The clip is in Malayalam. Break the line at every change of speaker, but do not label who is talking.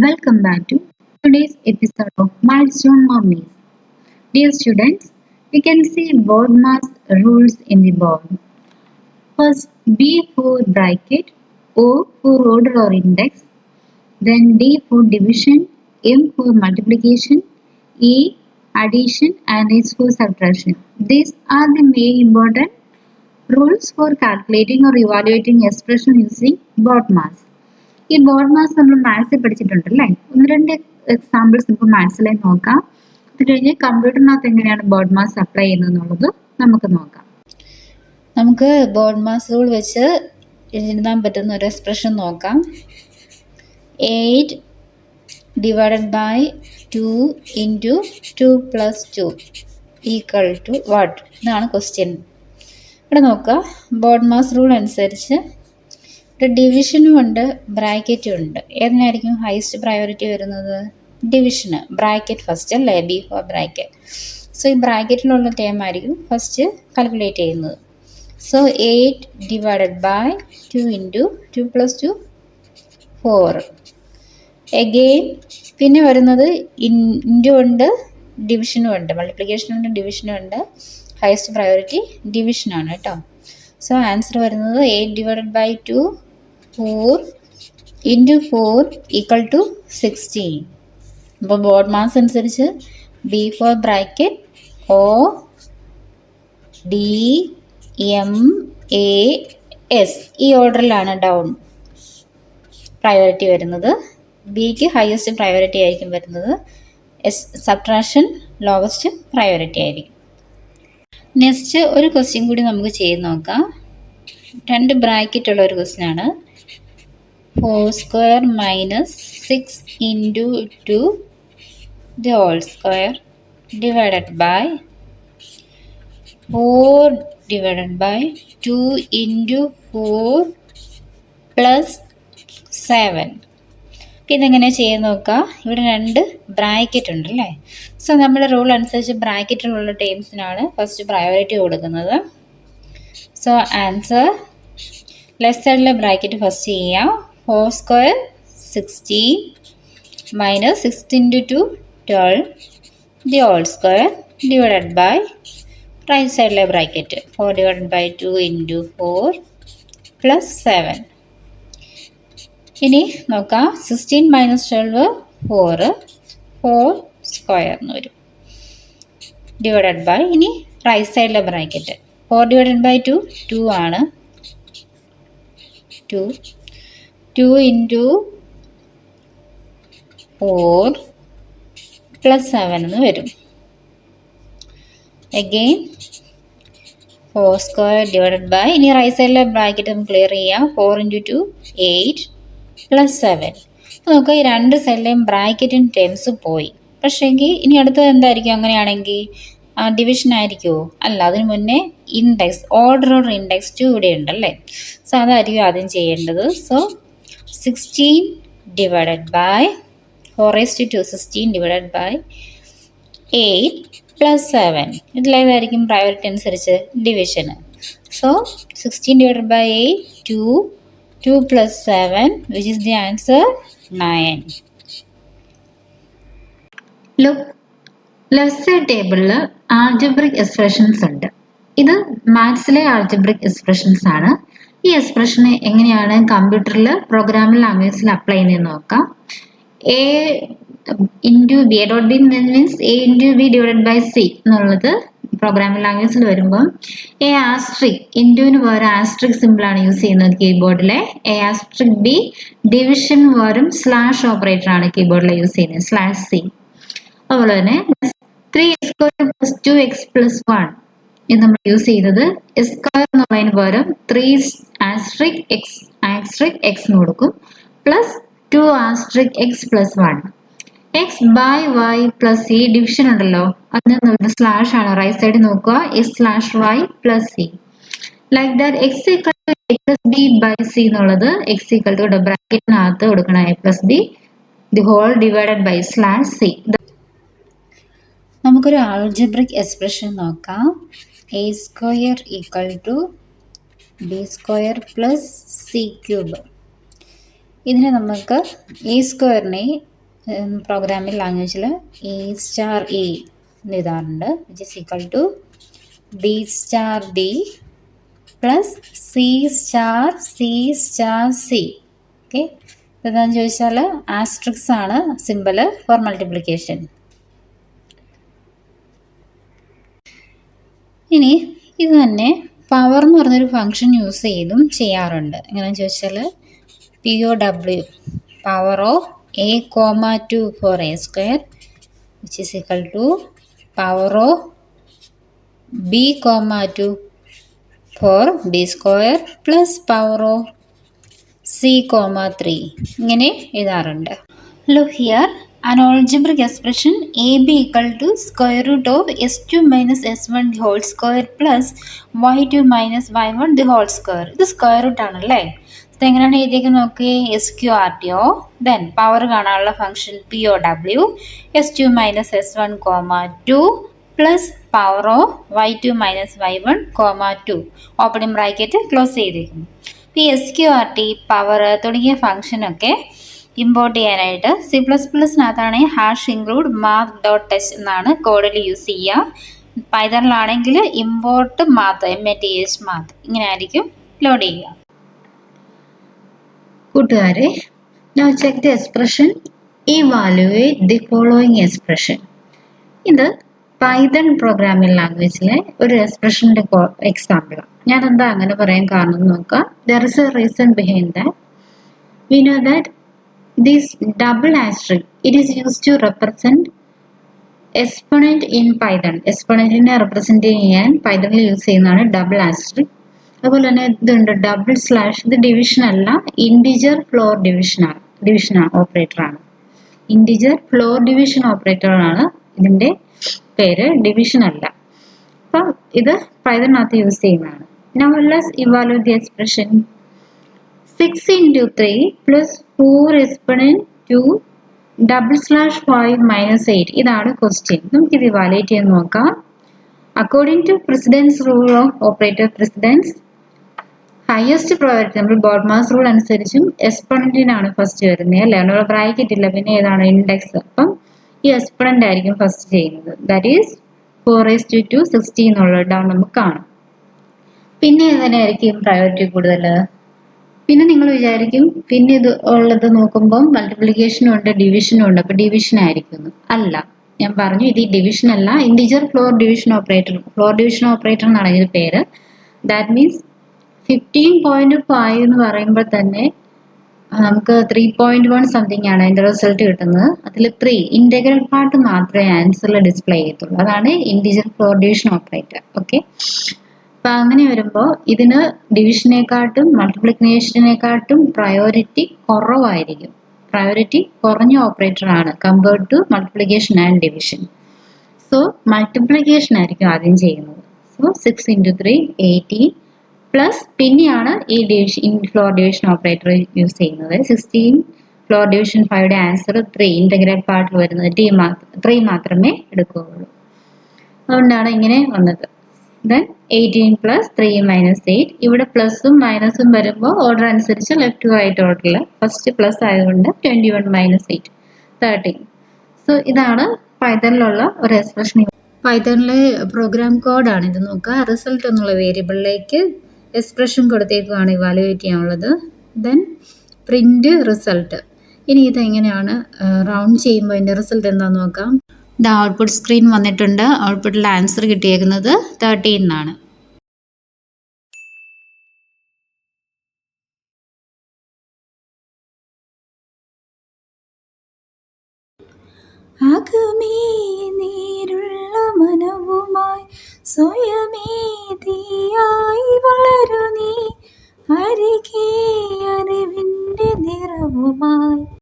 Welcome back to today's episode of Milestone Mommies. Dear students, we can see BODMAS rules in the board. First, B for bracket, O for order or index, then D for division, M for multiplication, E addition, and S for subtraction. These are the main important rules for calculating or evaluating expression using BODMAS. ഈ ബോർഡ് മാസ് നമ്മൾ മാത്സിൽ പഠിച്ചിട്ടുണ്ടല്ലേ. ഒന്ന് രണ്ട് എക്സാമ്പിൾസ് നമുക്ക് മാത്സിലെ നോക്കാം. അത് കഴിഞ്ഞ് കമ്പ്യൂട്ടറിനകത്ത് എങ്ങനെയാണ് ബോർഡ് മാസ് അപ്ലൈ ചെയ്യുന്നത് എന്നുള്ളത് നമുക്ക് നോക്കാം.
നമുക്ക് ബോർഡ് മാസ് റൂൾ വെച്ച് എഴുതാൻ പറ്റുന്ന ഒരു എക്സ്പ്രഷൻ നോക്കാം. 8 divided by 2 into 2 plus 2 equal to what? ഇതാണ് ക്വസ്റ്റ്യൻ. ഇവിടെ നോക്കുക, ബോർഡ് മാസ് റൂൾ അനുസരിച്ച് ഇവിടെ ഡിവിഷനും ഉണ്ട്, ബ്രാക്കറ്റും ഉണ്ട്. ഏതിനായിരിക്കും ഹൈസ്റ്റ് പ്രയോറിറ്റി വരുന്നത്? ഡിവിഷന്. ബ്രാക്കറ്റ് ഫസ്റ്റ് അല്ലേ, ബി ഫോർ ബ്രാക്കറ്റ്. സോ ഈ ബ്രാക്കറ്റിലുള്ള ടേം ആയിരിക്കും ഫസ്റ്റ് കാൽക്കുലേറ്റ് ചെയ്യുന്നത്. So 8 divided by 2 into 2 plus 2 4. Again പിന്നെ വരുന്നത് ഇൻറ്റു ഉണ്ട്, ഡിവിഷനും ഉണ്ട്, മൾട്ടിപ്ലിക്കേഷനും ഉണ്ട്, ഡിവിഷനും ഉണ്ട്. ഹൈസ്റ്റ് പ്രയോറിറ്റി ഡിവിഷനാണ് കേട്ടോ. സോ ആൻസർ വരുന്നത് 8 divided by 2 4 into 4 equal to 16. അപ്പോൾ ബോർഡ് മാസ് അനുസരിച്ച് B for bracket O D M A S ഈ ഓർഡറിലാണ് ഡൗൺ പ്രയോറിറ്റി വരുന്നത്. ബിക്ക് ഹയസ്റ്റ് പ്രയോറിറ്റി ആയിരിക്കും വരുന്നത്. സബ്ട്രാക്ഷൻ ലോവസ്റ്റ് പ്രയോറിറ്റി ആയിരിക്കും. നെക്സ്റ്റ് ഒരു ക്വസ്റ്റ്യൻ കൂടി നമുക്ക് ചെയ്ത് നോക്കാം. 2 ബ്രാക്കറ്റ് ഉള്ള ഒരു ക്വസ്റ്റ്യൻ ആണ്. 4 square minus 6 into 2 the whole square divided by 4 divided by 2 into 4 plus 7. ഇതെങ്ങനെ ചെയ്യാൻ നോക്കാം. ഇവിടെ 2 ബ്രാക്കറ്റ് ഉണ്ടല്ലേ. സോ നമ്മുടെ റൂൾ അനുസരിച്ച് ബ്രാക്കറ്റിലുള്ള ടേംസിനാണ് ഫസ്റ്റ് പ്രയോറിറ്റി കൊടുക്കുന്നത്. സോ ആൻസർ ലെഫ്റ്റ് സൈഡിലെ ബ്രാക്കറ്റ് ഫസ്റ്റ് ചെയ്യാം. 4 square 16 minus 6 into 2 12 the whole square divided by right സൈഡിലെ bracket 4 divided by 2 into 4 plus 7. ഇനി നോക്കാം, 16 മൈനസ് 12 4 സ്ക്വയർ എന്ന് വരും ഡിവൈഡഡ് ബൈ, ഇനി റൈറ്റ് സൈഡിലെ ബ്രാക്കറ്റ് 4 ഡിവൈഡഡ് ബൈ 2 ആണ്. 2 ഇൻറ്റു 4 പ്ലസ് 7 എന്ന് വരും. അഗെയിൻ 4 സ്ക്വയർ ഡിവൈഡഡ് ബൈ, ഇനി റൈറ്റ് സൈഡിലെ ബ്രാക്കറ്റ് നമുക്ക് ക്ലിയർ ചെയ്യാം. 4 ഇൻറ്റു 2 8 പ്ലസ് 7. അപ്പോൾ നമുക്ക് ഈ 2 സൈഡിലെയും ബ്രാക്കറ്റിന് ടേംസ് പോയി. പക്ഷേങ്കിൽ ഇനി അടുത്തത് എന്തായിരിക്കും? അങ്ങനെയാണെങ്കിൽ ഡിവിഷൻ ആയിരിക്കുമോ? അല്ല, അതിന് മുന്നേ ഇൻഡെക്സ്, ഓർഡർ ഓർ ഇൻഡെക്സ് 2 ഇവിടെ ഉണ്ടല്ലേ. സോ അതായിരിക്കും ആദ്യം ചെയ്യേണ്ടത്. So 16 divided by 4/2 16 divided by 8 plus 7. ഇതിലേതായിരിക്കും പ്രയോറിറ്റി അനുസരിച്ച്? ഡിവിഷന്. So 16 divided by 8 2 plus 7 which is the answer 9.
Left side ടേബിളിൽ ആൾജിബ്രിക് എക്സ്പ്രഷൻസ് ഉണ്ട്. ഇത് മാത്സിലെ ആൾജിബ്രിക് എക്സ്പ്രഷൻസ് ആണ്. ഈ എക്സ്പ്രഷനെ എങ്ങനെയാണ് കമ്പ്യൂട്ടറിൽ പ്രോഗ്രാമിംഗ് ലാംഗ്വേജിൽ അപ്ലൈ ചെയ്യുന്നതെന്ന് നോക്കാം. A into B dot B means A into B divided by C എന്നുള്ളത് പ്രോഗ്രാമിംഗ് ലാംഗ്വേജിൽ വരുമ്പം എ ആസ്ട്രിക്, ഇൻറ്റുവിന് പകരം ആസ്ട്രിക് സിമ്പിളാണ് യൂസ് ചെയ്യുന്നത് കീബോർഡിലെ. എ ആസ്ട്രിക് ബി ഡിവിഷൻ പകരം സ്ലാഷ് ഓപ്പറേറ്റർ ആണ് കീബോർഡിൽ യൂസ് ചെയ്യുന്നത്, /c. അതുപോലെ തന്നെ 3x² + 2x + 1 ഇത് നമ്മൾ യൂസ് ചെയ്തത് s² എന്നുള്ളതിന് പകരം 3 *x എന്ന് കൊടുക്കും, plus 2 *x + 1. x by y plus c division ഉണ്ടല്ലോ, അതിന് സ്ലാഷ് ആണ്. റൈറ്റ് സൈഡ് നോക്കുക, s/y plus c. Like that x = a plus b by c എന്നുള്ളത് x = ബ്രാക്കറ്റിനകത്ത് കൊടുക്കണം a plus b the whole divided by /c.
നമുക്കൊരു ആൾജിബ്രിക് എക്സ്പ്രഷൻ നോക്കാം. a² = b² + c³ ഇതിനെ നമുക്ക് എ സ്ക്വയറിനെ പ്രോഗ്രാമിംഗ് ലാംഗ്വേജിൽ എ സ്റ്റാർ എ എഴുതാറുണ്ട്, which is equal to B star D plus C star C star C. Okay, ഇതെന്താണെന്ന് ചോദിച്ചാൽ ആസ്ട്രിക്സ് ആണ് സിമ്പിൾ ഫോർ മൾട്ടിപ്ലിക്കേഷൻ. ഇനി ഇത് തന്നെ പവർ എന്ന് പറഞ്ഞൊരു ഫംഗ്ഷൻ യൂസ് ചെയ്തും ചെയ്യാറുണ്ട്. എങ്ങനെയാണെന്ന് ചോദിച്ചാൽ POW, power of a comma 2 for a square, which is equal to power of b comma 2 for b square plus power of c comma 3. ഇങ്ങനെ എഴുതാറുണ്ട്. Look here, an algebraic expression AB equal to square root of S2 minus S1 the whole square plus Y2 minus Y1 the whole square. ഇത് സ്ക്വയർ റൂട്ട് ആണല്ലേ. ഇതെങ്ങനെയാണ് എഴുതിയേക്കുന്നത് നോക്കി, SQRTO, ദെൻ പവർ കാണാനുള്ള function POW, S2 minus S1 2 plus power of Y2 minus Y1 2 opening bracket close ചെയ്തേക്കുന്നു. ഈ SQRT പവർ തുടങ്ങിയ ഫംഗ്ഷനൊക്കെ ഇമ്പോർട്ട് ചെയ്യാനായിട്ട് C++നകത്താണെങ്കിൽ ഹാഷ് ഇൻക്ലൂഡ് math.h എന്നാണ് കോഡിൽ യൂസ് ചെയ്യുക. പൈത്തണിലാണെങ്കിൽ ഇമ്പോർട്ട് മാത്ത് MATH ഇങ്ങനെ ആയിരിക്കും ലോഡ് ചെയ്യുക.
കൂട്ടുകാരെ, now check the expression, evaluate the following expression. ഇത് പൈത്തൺ പ്രോഗ്രാമിംഗ് ലാംഗ്വേജിലെ ഒരു എക്സ്പ്രഷൻ്റെ എക്സാമ്പിളാണ്. ഞാൻ എന്താ അങ്ങനെ പറയാൻ കാരണം നോക്കാം. There is a reason behind that. We know that this double asterisk it is use to represent exponent in Python. എക്സ്പൊണൻറ്റിനെ റെപ്രസെൻറ്റ് ചെയ്യാൻ പൈത്തണിൽ യൂസ് ചെയ്യുന്നതാണ് ഡബിൾ ആസ്ട്രിക്. അതുപോലെ തന്നെ ഇതുണ്ട് ഡബിൾ സ്ലാഷ്. ഇത് ഡിവിഷൻ അല്ല, ഇൻഡിജർ ഫ്ലോർ ഡിവിഷൻ ഓപ്പറേറ്ററാണ്. ഇൻഡിജർ ഫ്ലോർ ഡിവിഷൻ ഓപ്പറേറ്ററാണ് ഇതിൻ്റെ പേര്, ഡിവിഷൻ അല്ല. അപ്പം ഇത് പൈത്തണിനകത്ത് യൂസ് ചെയ്യുന്നതാണ്. Now let's evaluate the expression 6 into 3 plus 4 exponent to /5 minus 8. ഇതാണ് ക്വസ്റ്റ്യൻ. നമുക്കിത് ഇവാലുവേറ്റ് ചെയ്ത് നോക്കാം. According to precedence rule of operator precedence, highest probability നമ്മൾ ബോഡ്മാസ് റൂൾ അനുസരിച്ചും എക്സ്പൊണന്റിനാണ് ഫസ്റ്റ് വരുന്നത് അല്ലേ. അവിടെ ബ്രാക്കറ്റ് ഇല്ല, പിന്നെ ഏതാണ് ഇൻഡെക്സ്. അപ്പം ഈ എക്സ്പൊണന്റ് ആയിരിക്കും ഫസ്റ്റ് ചെയ്യുന്നത്. ദാറ്റ് ഈസ് 4 to 60 എന്നുള്ളതാണ് നമുക്ക് കാണാം. പിന്നെ ഏതിനായിരിക്കും പ്രയോറിറ്റി കൂടുതൽ? പിന്നെ നിങ്ങൾ വിചാരിക്കും പിന്നെ ഇത് ഉള്ളത് നോക്കുമ്പോൾ മൾട്ടിപ്ലിക്കേഷനും ഉണ്ട് ഡിവിഷനും ഉണ്ട്, അപ്പോൾ ഡിവിഷൻ ആയിരിക്കും. അല്ല, ഞാൻ പറഞ്ഞു ഇത് ഡിവിഷൻ അല്ല, ഇൻഡിജർ ഫ്ലോർ ഡിവിഷൻ ഓപ്പറേറ്റർ എന്നാണ് ഇതിന് പേര്. ദാറ്റ് മീൻസ് 15.5 എന്ന് പറയുമ്പോൾ തന്നെ നമുക്ക് 3.1 സംതിങ് ആണ് അതിൻ്റെ റിസൾട്ട് കിട്ടുന്നത്. അതിൽ 3 ഇൻറ്റഗ്രൽ പാർട്ട് മാത്രമേ ആൻസറിൽ ഡിസ്പ്ലേ ചെയ്യത്തുള്ളൂ. അതാണ് integer floor division operator. Okay, അപ്പം അങ്ങനെ വരുമ്പോൾ ഇതിന് ഡിവിഷനെക്കാട്ടും മൾട്ടിപ്ലിക്കേഷനെക്കാട്ടും പ്രയോറിറ്റി കുറവായിരിക്കും. പ്രയോറിറ്റി കുറഞ്ഞ ഓപ്പറേറ്റർ ആണ് compared to multiplication and division. So multiplication ആയിരിക്കും ആദ്യം ചെയ്യുന്നത്. സോ 6 into 3 18 പ്ലസ് പിന്നെയാണ് ഈ ഫ്ലോർ ഡിവിഷൻ ഓപ്പറേറ്റർ യൂസ് ചെയ്യുന്നത്. 16 ഫ്ലോർ ഡിവിഷൻ 5യുടെ ആൻസർ 3 ഇൻറ്റഗ്രൽ പാർട്ടിൽ വരുന്നത് 3 മാത്രമേ എടുക്കുകയുള്ളൂ. അതുകൊണ്ടാണ് ഇങ്ങനെ വന്നത്. Then 18 plus 3 minus 8. ഇവിടെ പ്ലസും മൈനസും വരുമ്പോൾ ഓർഡർ അനുസരിച്ച് ലെഫ്റ്റ് ടു റൈറ്റ് ഓർഡറിൽ ഫസ്റ്റ് പ്ലസ് ആയതുകൊണ്ട് 21 മൈനസ് 8 13. സോ ഇതാണ് പൈത്തണിലുള്ള ഒരു എക്സ്പ്രഷൻ.
പൈത്തണിലെ പ്രോഗ്രാം കോഡാണ് ഇത്. നോക്കുക, റിസൾട്ട് എന്നുള്ള വേരിയബിളിലേക്ക് എക്സ്പ്രഷൻ കൊടുത്തേക്കുവാണ് ഇവാലുവേറ്റ് ചെയ്യാനുള്ളത്. Then print result. ഇനി ഇതെങ്ങനെയാണ് റൗണ്ട് ചെയ്യുമ്പോൾ അതിൻ്റെ റിസൾട്ട് എന്താണെന്ന് നോക്കാം. ഇത് ഔട്ട്പുട്ട് സ്ക്രീൻ വന്നിട്ടുണ്ട്. ഔട്ട്പുട്ടിൽ ആൻസർ കിട്ടിയേക്കുന്നത് 13 എന്നാണ്.
അകമേ നേരുള്ള മനവുമായി സ്വയമേ തീയായി വളരു നീ, അരികെ അറിവിൻ്റെ നിറവുമായി